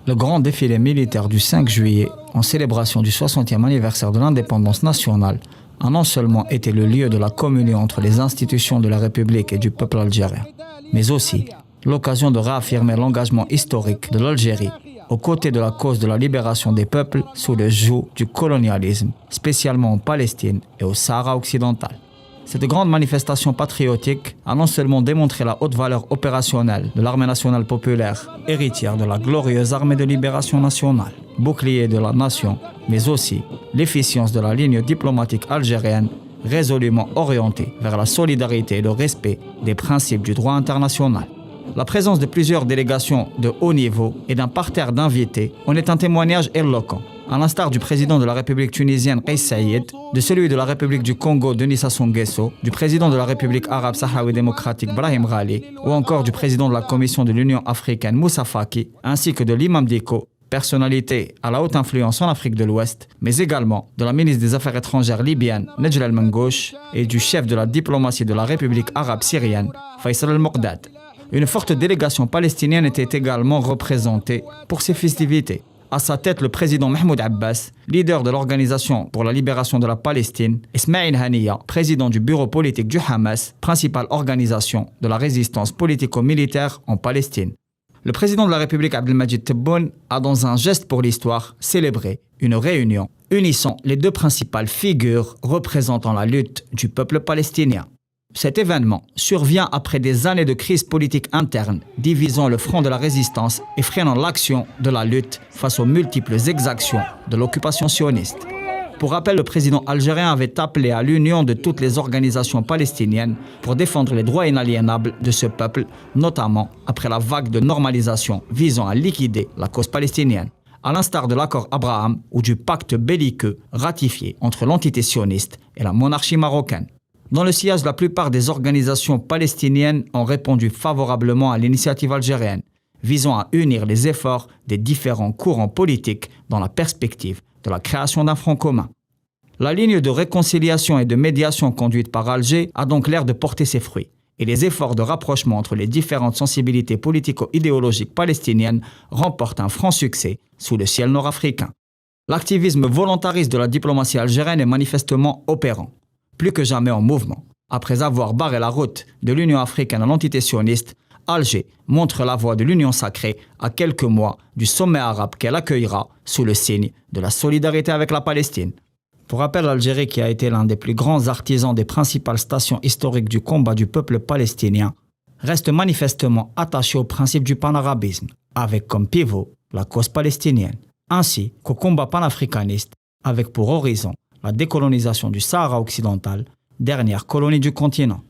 Le grand défilé militaire du 5 juillet, en célébration du 60e anniversaire de l'indépendance nationale, a non seulement été le lieu de la communion entre les institutions de la République et du peuple algérien, mais aussi l'occasion de réaffirmer l'engagement historique de l'Algérie aux côtés de la cause de la libération des peuples sous le joug du colonialisme, spécialement en Palestine et au Sahara occidental. Cette grande manifestation patriotique a non seulement démontré la haute valeur opérationnelle de l'armée nationale populaire, héritière de la glorieuse armée de libération nationale, bouclier de la nation, mais aussi l'efficience de la ligne diplomatique algérienne, résolument orientée vers la solidarité et le respect des principes du droit international. La présence de plusieurs délégations de haut niveau et d'un parterre d'invités en est un témoignage éloquent. À l'instar du président de la République tunisienne Kais Saïed, de celui de la République du Congo Denis Sassou Nguesso, du président de la République arabe sahraoui démocratique Brahim Ghali, ou encore du président de la Commission de l'Union africaine Moussa Faki, ainsi que de l'imam Dicko, personnalité à la haute influence en Afrique de l'Ouest, mais également de la ministre des Affaires étrangères libyenne Nedjel El-Mengouche et du chef de la diplomatie de la République arabe syrienne Faisal El-Moqdad. Une forte délégation palestinienne était également représentée pour ces festivités. À sa tête, le président Mahmoud Abbas, leader de l'Organisation pour la libération de la Palestine, Ismail Haniyeh, président du bureau politique du Hamas, principale organisation de la résistance politico-militaire en Palestine. Le président de la République Abdelmadjid Tebboune a, dans un geste pour l'histoire, célébré une réunion unissant les deux principales figures représentant la lutte du peuple palestinien. Cet événement survient après des années de crise politique interne, divisant le front de la résistance et freinant l'action de la lutte face aux multiples exactions de l'occupation sioniste. Pour rappel, le président algérien avait appelé à l'union de toutes les organisations palestiniennes pour défendre les droits inaliénables de ce peuple, notamment après la vague de normalisation visant à liquider la cause palestinienne, à l'instar de l'accord Abraham ou du pacte belliqueux ratifié entre l'entité sioniste et la monarchie marocaine. Dans le sillage, la plupart des organisations palestiniennes ont répondu favorablement à l'initiative algérienne, visant à unir les efforts des différents courants politiques dans la perspective de la création d'un front commun. La ligne de réconciliation et de médiation conduite par Alger a donc l'air de porter ses fruits, et les efforts de rapprochement entre les différentes sensibilités politico-idéologiques palestiniennes remportent un franc succès sous le ciel nord-africain. L'activisme volontariste de la diplomatie algérienne est manifestement opérant, plus que jamais en mouvement. Après avoir barré la route de l'Union africaine à l'entité sioniste, Alger montre la voie de l'Union sacrée à quelques mois du sommet arabe qu'elle accueillera sous le signe de la solidarité avec la Palestine. Pour rappel, l'Algérie, qui a été l'un des plus grands artisans des principales stations historiques du combat du peuple palestinien, reste manifestement attachée au principe du panarabisme, avec comme pivot la cause palestinienne, ainsi qu'au combat panafricaniste, avec pour horizon la décolonisation du Sahara occidental, dernière colonie du continent.